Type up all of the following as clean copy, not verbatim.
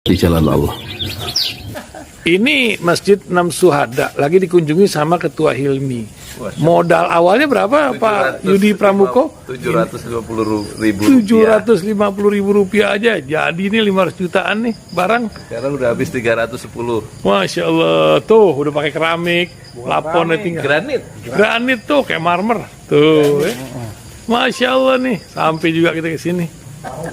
di jalan Allah. Ini Masjid Enam Syuhada lagi dikunjungi sama Ketua Hilmi. Modal awalnya berapa Pak Yudi Pramuko? 750.000 Rp750.000 aja. Jadi ini 500 jutaan nih barang. Sekarang udah habis 310. Masya Allah, tuh udah pakai keramik, laponnya tinggal. Granit tuh kayak marmer. Tuh, Masya Allah nih, sampai juga kita ke sini.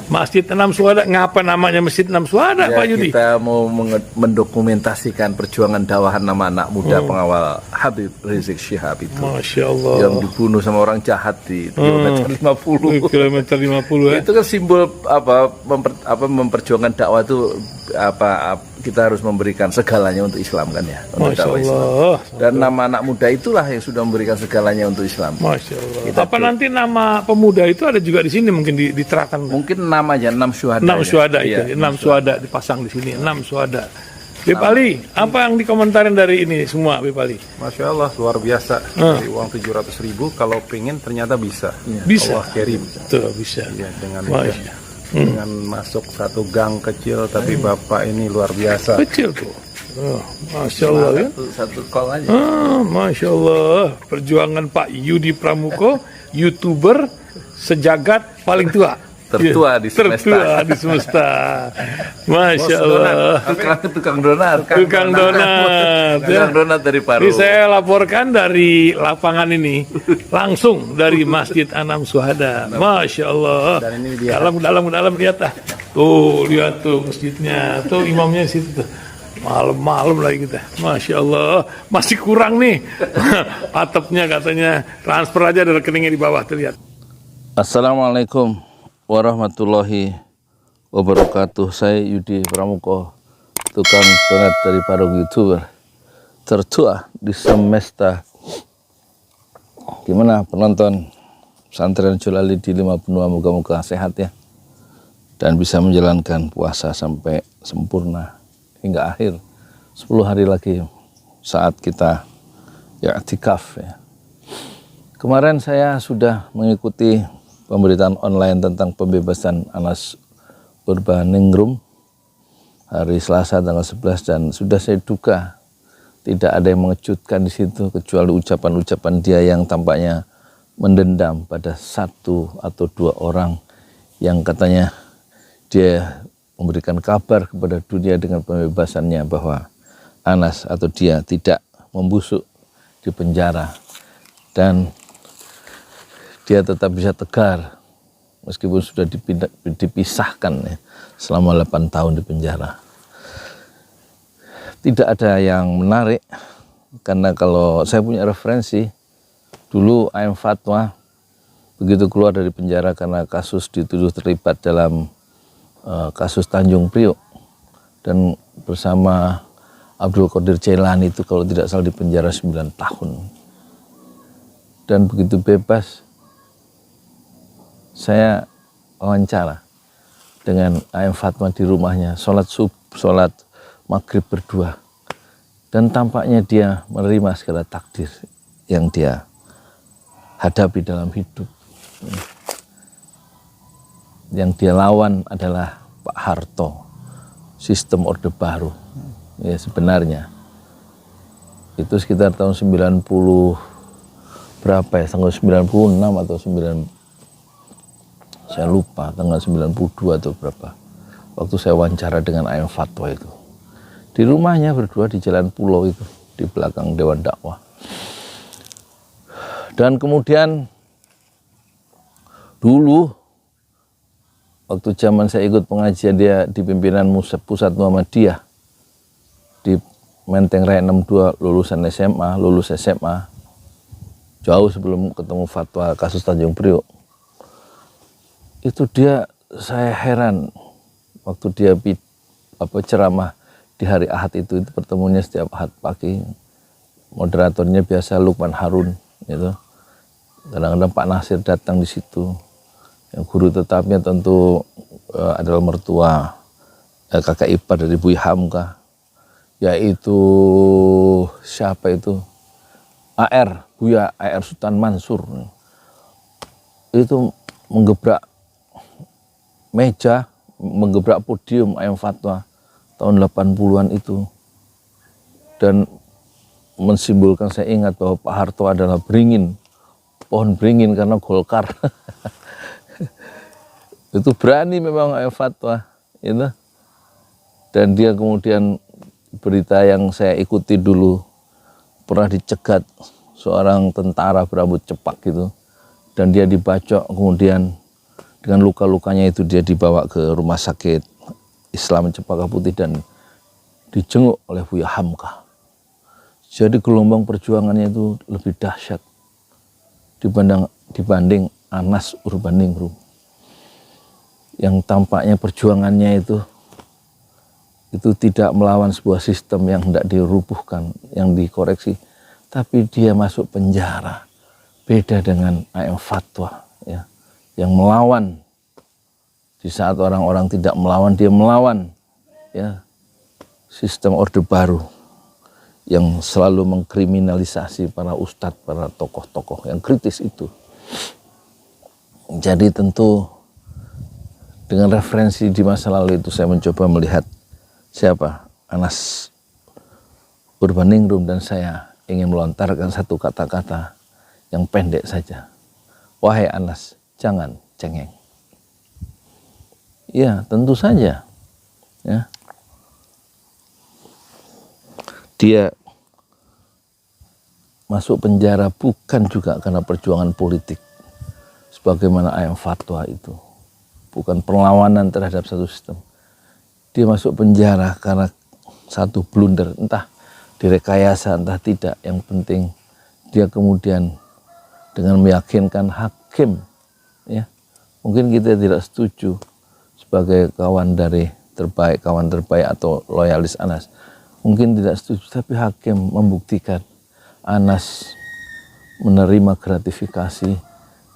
Masjid Enam Syuhada, ngapa namanya Masjid Enam Syuhada, Ya, Pak Yudi? kita mau mendokumentasikan perjuangan dakwah nama anak muda pengawal Habib Rizik Syihab itu. Masya Allah. Yang dibunuh sama orang jahat di kilometer 50. Kilometer 50 ya. Itu kan simbol memperjuangkan dakwah itu kita harus memberikan segalanya untuk Islam kan ya, untuk Masya dakwah Islam. Allah. Dan nama anak muda itulah yang sudah memberikan segalanya untuk Islam. Masya Allah. Apa nanti nama pemuda itu ada juga di sini mungkin diterapkan? Mungkin namanya Enam Syuhada. Enam Syuhada itu, Iya, Enam Syuhada dipasang di sini, Enam Syuhada. Bipali, apa yang dikomentarin dari ini semua, Bipali? Masya Allah, luar biasa. Dari uang 700.000, kalau pengen ternyata bisa. Bisa. Allah kirim. Tuh, bisa. Ya, dengan Masya. dengan masuk satu gang kecil, tapi Bapak ini luar biasa. Kecil tuh. Oh, Masya Allah ya. Satu call aja. Masya Allah. Perjuangan Pak Yudi Pramuko, YouTuber sejagat paling tua. Tertua di semesta. Tertua di semesta. Masya Allah. Tukang donat. Tukang donat. Tukang donat dari Paru. Ini saya laporkan dari lapangan ini, langsung dari Masjid Enam Syuhada. Masya Allah. Dan ini dia. Dalam lihat ah. Tuh lihat tuh masjidnya, tuh imamnya di situ tuh. Malam-malam lagi kita. Masya Allah. Masih kurang nih. Atapnya katanya transfer aja dari rekeningnya di bawah tuh lihat. Assalamualaikum warahmatullahi wabarakatuh. Saya Yudi Pramuko, tukang donat dari Paru, YouTuber tertua di semesta. Gimana penonton pesantren Jolali di Lima Benua, moga-moga sehat ya, dan bisa menjalankan puasa sampai sempurna hingga akhir. 10 hari lagi saat kita i'tikaf ya. Kemarin saya sudah mengikuti pemberitaan online tentang pembebasan Anas Urbaningrum hari Selasa tanggal 11, dan sudah saya duga tidak ada yang mengejutkan di situ kecuali ucapan-ucapan dia yang tampaknya mendendam pada satu atau dua orang yang katanya dia memberikan kabar kepada dunia dengan pembebasannya bahwa Anas atau dia tidak membusuk di penjara dan dia tetap bisa tegar meskipun sudah dipisahkan ya, selama 8 tahun di penjara. Tidak ada yang menarik, karena kalau saya punya referensi, dulu AM Fatwa begitu keluar dari penjara karena kasus dituduh terlibat dalam kasus Tanjung Priok, dan bersama Abdul Qadir Jailani itu kalau tidak salah di penjara 9 tahun. Dan begitu bebas, saya wawancara dengan AM Fatwa di rumahnya, sholat maghrib berdua, dan tampaknya dia menerima segala takdir yang dia hadapi dalam hidup. Yang dia lawan adalah Pak Harto, sistem Orde Baru. Ya, sebenarnya itu sekitar tahun 90 berapa ya, tanggal 96 atau 9, saya lupa, tanggal 92 atau berapa, waktu saya wawancara dengan AM Fatwa itu di rumahnya berdua di Jalan Pulau itu, di belakang Dewan Dakwah. Dan kemudian dulu waktu zaman saya ikut pengajian dia di pimpinan Pusat Muhammadiyah di Menteng Raya 62, lulus SMA jauh sebelum ketemu fatwa kasus Tanjung Priok. Itu saya heran waktu dia ceramah di hari Ahad itu pertemuannya setiap Ahad pagi. Moderatornya biasa Lukman Harun gitu. Kadang-kadang Pak Nasir datang di situ. Yang guru tetapnya tentu adalah mertua kakak ipar dari Buya Hamka, yaitu siapa itu? Buya AR Sultan Mansur. Itu menggebrak meja, menggebrak podium AM Fatwa tahun 80-an itu, dan mensimbolkan, saya ingat bahwa Pak Harto adalah beringin, pohon beringin karena Golkar. Itu berani memang fatwa, gitu. Dan dia kemudian, berita yang saya ikuti dulu, pernah dicegat seorang tentara berambut cepak gitu, dan dia dibacok, kemudian dengan luka-lukanya itu dia dibawa ke rumah sakit Islam Cempaka Putih dan dijenguk oleh Buya Hamka. Jadi gelombang perjuangannya itu lebih dahsyat dibanding Anas Urbaningrum, yang tampaknya perjuangannya itu tidak melawan sebuah sistem yang hendak dirubuhkan, yang dikoreksi, tapi dia masuk penjara. Beda dengan AM Fatwa, ya, yang melawan. Di saat orang-orang tidak melawan, dia melawan, ya, sistem Orde Baru yang selalu mengkriminalisasi para ustadz, para tokoh-tokoh yang kritis itu. Jadi tentu dengan referensi di masa lalu itu saya mencoba melihat siapa Anas Urbaningrum, dan saya ingin melontarkan satu kata-kata yang pendek saja. Wahai Anas, jangan cengeng. Ya, tentu saja. Ya. Dia masuk penjara bukan juga karena perjuangan politik, sebagaimana AM Fatwa itu. Bukan perlawanan terhadap satu sistem. Dia masuk penjara karena satu blunder, entah direkayasa, entah tidak. Yang penting dia kemudian dengan meyakinkan hakim, ya, mungkin kita tidak setuju sebagai kawan terbaik atau loyalis Anas, mungkin tidak setuju, tapi hakim membuktikan Anas menerima gratifikasi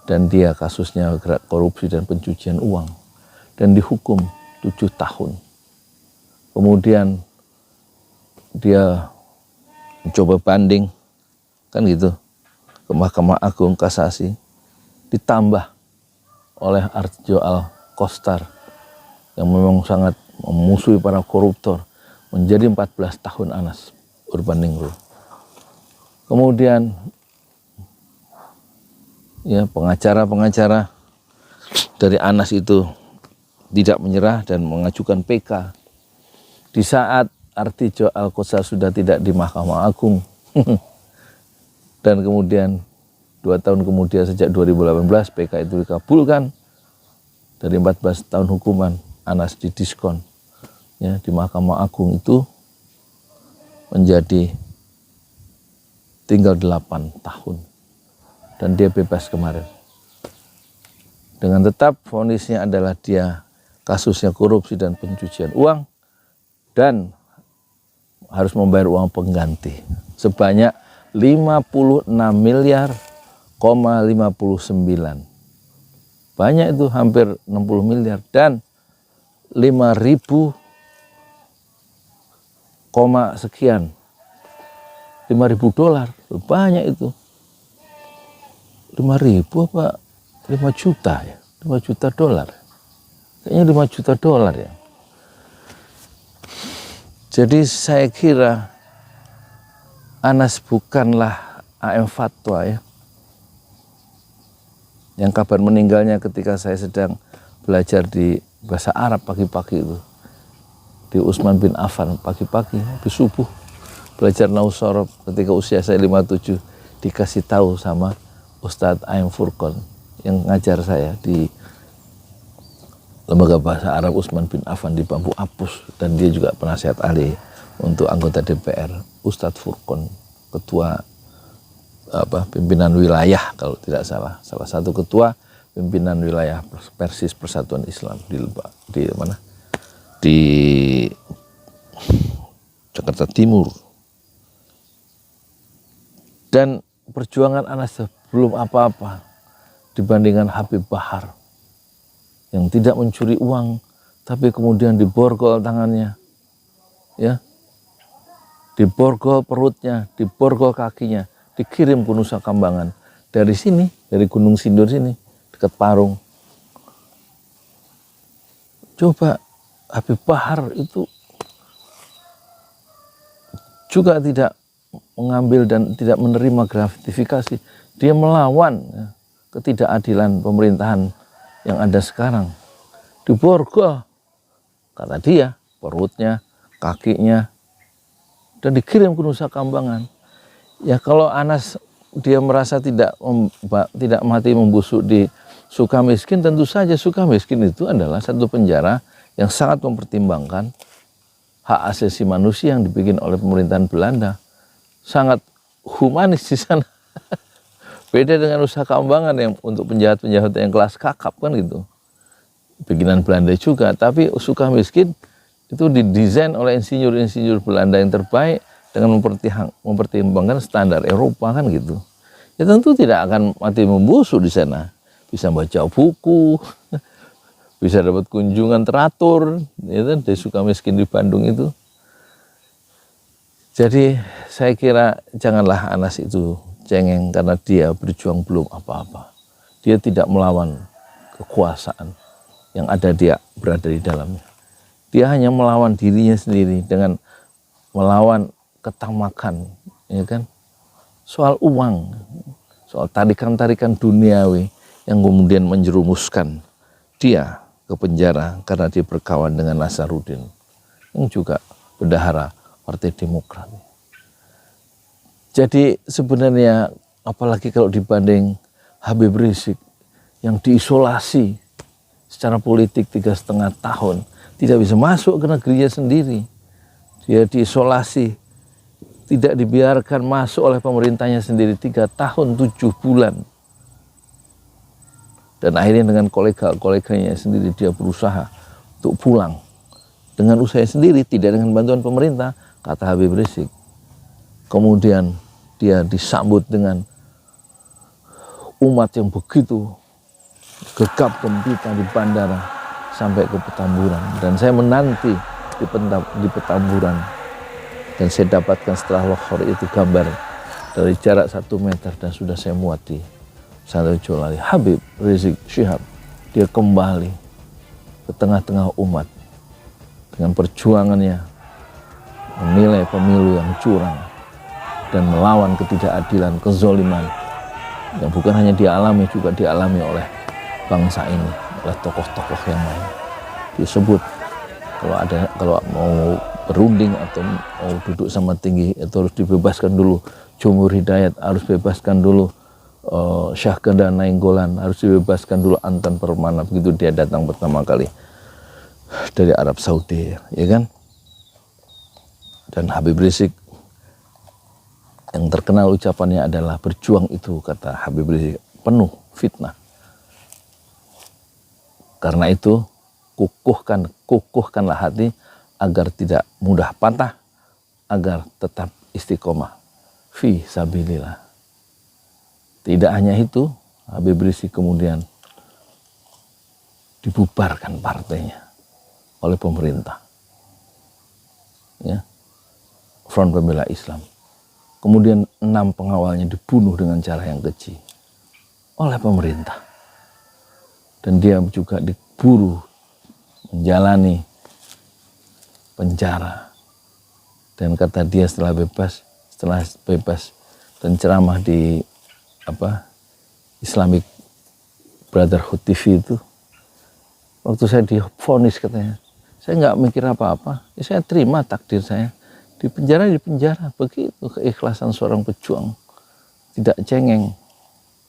dan dia kasusnya korupsi dan pencucian uang, dan dihukum 7 tahun. Kemudian dia mencoba banding, kan gitu, ke Mahkamah Agung Kasasi, ditambah oleh Artjo Al-Kostar yang memang sangat memusuhi para koruptor, menjadi 14 tahun Anas Urbaningrum. Kemudian ya, pengacara-pengacara dari Anas itu tidak menyerah dan mengajukan PK. Di saat Artjo Al-Kostar sudah tidak di Mahkamah Agung, dan kemudian 2 tahun kemudian sejak 2018 PK itu dikabulkan, dari 14 tahun hukuman Anas didiskon, ya, di Mahkamah Agung itu menjadi tinggal 8 tahun dan dia bebas kemarin. Dengan tetap vonisnya adalah dia kasusnya korupsi dan pencucian uang dan harus membayar uang pengganti sebanyak 56 miliar,59. Banyak itu, hampir 60 miliar, dan 5.000 sekian, 5.000 dolar, banyak itu. 5.000 apa 5 juta ya, 5 juta dolar, kayaknya 5 juta dolar ya. Jadi saya kira Anas bukanlah AM Fatwa, ya, yang kabar meninggalnya ketika saya sedang belajar di bahasa Arab pagi-pagi itu di Utsman bin Affan, pagi-pagi habis subuh belajar Nahwu Shorof ketika usia saya 57, dikasih tahu sama Ustadz Aim Furqon yang ngajar saya di Lembaga Bahasa Arab Utsman bin Affan di Bambu Apus, dan dia juga penasihat ahli untuk anggota DPR, Ustadz Furqon, ketua pimpinan wilayah kalau tidak salah satu ketua pimpinan wilayah Persis Persatuan Islam di mana, di Jakarta Timur. Dan perjuangan Anas belum apa-apa dibandingkan Habib Bahar yang tidak mencuri uang tapi kemudian diborgol tangannya, ya, diborgol perutnya, diborgol kakinya, dikirim ke Nusa Kambangan dari sini, dari Gunung Sindur sini, dekat Parung. Coba Habib Bahar itu juga tidak mengambil dan tidak menerima gratifikasi. Dia melawan ya, ketidakadilan pemerintahan yang ada sekarang. Diborgol, kata dia, perutnya, kakinya, dan dikirim ke Nusa Kambangan. Ya kalau Anas dia merasa tidak mati membusuk di Sukamiskin, tentu saja Sukamiskin itu adalah satu penjara yang sangat mempertimbangkan hak asasi manusia yang dibikin oleh pemerintahan Belanda. Sangat humanis di sana. Beda dengan Nusa Kambangan yang untuk penjahat-penjahat yang kelas kakap kan gitu. Bikinan Belanda juga, tapi Sukamiskin itu didesain oleh insinyur-insinyur Belanda yang terbaik dengan mempertimbangkan standar Eropa kan gitu. Ya tentu tidak akan mati membusuk di sana. Bisa baca buku, bisa dapat kunjungan teratur, ya kan, dari Sukamiskin di Bandung itu. Jadi saya kira janganlah Anas itu cengeng karena dia berjuang belum apa-apa. Dia tidak melawan kekuasaan yang ada dia berada di dalamnya. Dia hanya melawan dirinya sendiri dengan melawan ketamakan, ya kan? Soal uang, soal tarikan-tarikan duniawi yang kemudian menjerumuskan dia ke penjara karena dia berkawan dengan Nasaruddin yang juga bendahara Partai Demokrat. Jadi sebenarnya apalagi kalau dibanding Habib Rizik yang diisolasi secara politik 3,5 tahun, tidak bisa masuk ke negerinya sendiri. Dia diisolasi, tidak dibiarkan masuk oleh pemerintahnya sendiri 3 tahun 7 bulan. Dan akhirnya dengan kolega-koleganya sendiri dia berusaha untuk pulang. Dengan usaha sendiri, tidak dengan bantuan pemerintah, kata Habib Rizik. Kemudian dia disambut dengan umat yang begitu gegap gempita di bandara sampai ke Petamburan. Dan saya menanti di Petamburan. Dan saya dapatkan setelah lohor itu gambar dari jarak 1 meter dan sudah saya muat di Santoso Jolali. Habib Rizik Syihab, dia kembali ke tengah-tengah umat dengan perjuangannya menilai pemilu yang curang dan melawan ketidakadilan, kezoliman yang bukan hanya dialami, juga dialami oleh bangsa ini, oleh tokoh-tokoh yang lain. Disebut kalau mau berunding atau mau duduk sama tinggi itu harus dibebaskan dulu Jumhur Hidayat, harus bebaskan dulu Syahganda Nainggolan, harus dibebaskan dulu Anton Permana. Begitu dia datang pertama kali dari Arab Saudi, ya kan? Dan Habib Rizik yang terkenal ucapannya adalah berjuang itu, kata Habib Rizik, penuh fitnah. Karena itu kukuhkanlah hati agar tidak mudah patah, agar tetap istiqomah fi sabilillah. Tidak hanya itu, Habib Rizik kemudian dibubarkan partainya oleh pemerintah, ya, Front Pembela Islam. Kemudian 6 pengawalnya dibunuh dengan cara yang keji oleh pemerintah. Dan dia juga diburu menjalani penjara. Dan kata dia setelah bebas dan ceramah di Islamic Brotherhood TV itu, waktu saya divonis katanya, saya nggak mikir apa-apa, ya saya terima takdir saya. Di penjara, begitu keikhlasan seorang pejuang. Tidak cengeng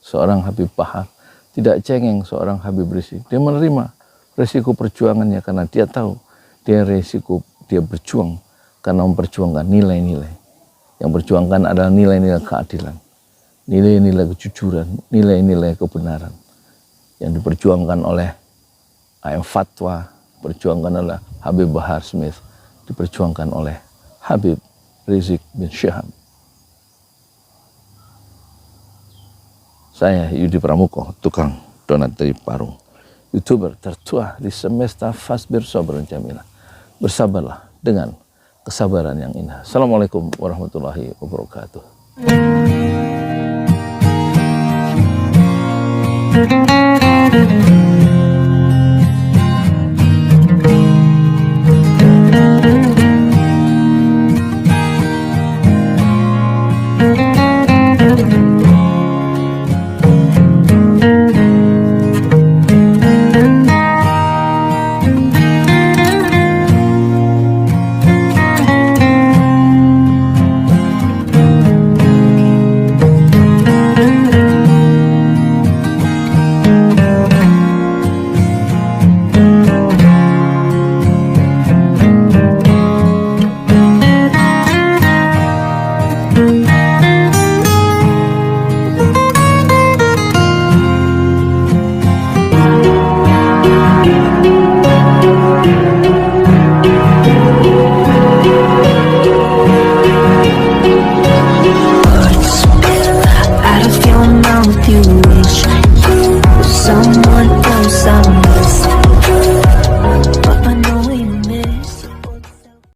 seorang Habib Bahar, tidak cengeng seorang Habib Rizik. Dia menerima resiko perjuangannya karena dia tahu dia berjuang karena memperjuangkan nilai-nilai. Yang berjuangkan adalah nilai-nilai keadilan, nilai-nilai kejujuran, nilai-nilai kebenaran. Yang diperjuangkan oleh AM Fatwa, diperjuangkan oleh Habib Bahar Smith, diperjuangkan oleh Habib Rizik bin Syihab. Saya Yudi Pramuko, tukang donat dari Parung, YouTuber tertua di semesta Fasbir Sabran Jamilah. Bersabarlah dengan kesabaran yang indah. Assalamualaikum warahmatullahi wabarakatuh.